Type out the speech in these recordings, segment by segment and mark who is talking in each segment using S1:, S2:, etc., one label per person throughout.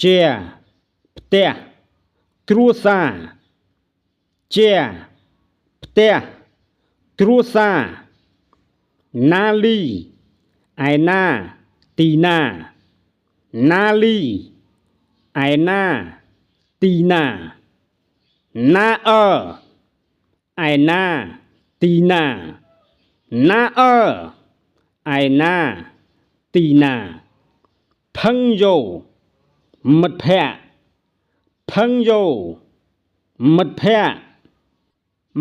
S1: ជាផ្ទះគ្រួសារជាផ្ទះគ្រួសារណាលីឯណាទីណាណាលីឯណាទីណាណាឯណាទីណាណាឯណាទីណាផឹងយោមិត្តភ័ក្តិផឹងយោមិត្តភ័ក្តិ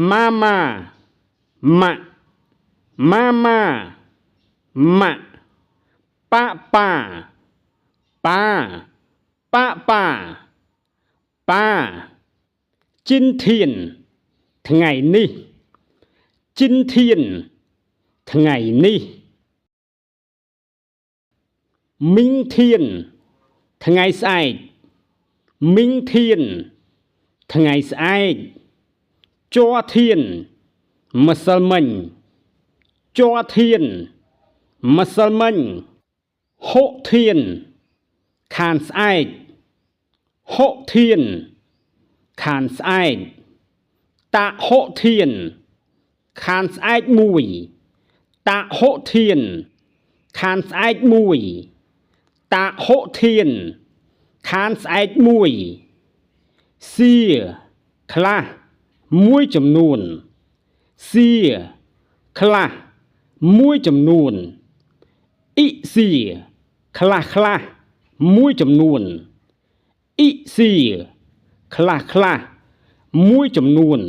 S1: ម៉ាម៉ាម៉ាក់ម៉ាម៉ាម៉ាក់ប៉ាប៉ាប៉ាប៉ាប៉ាប៉ាជិនធានថ្ងៃនេះជិនធានថ្ងៃនេះមីងធានថ្ងៃស្អែកមីងធានថ្ងៃស្អែកជ័រធានម្សិលមិញជ័រធានម្សិលមិញហុធានខានស្អែកហុធានខានស្អែកតាហុធានខានស្អែកមួយតាហុធានខានស្អែកមួយតាហុធានខានស្អែកមួយសៀខ្លះមួយចំនួនសៀខ្លះមួយចំនួនអ៊ីសៀខ្លះខ្លះមួយចំនួនអ៊ីសៀខ្លះខ្លះមួយចំនួន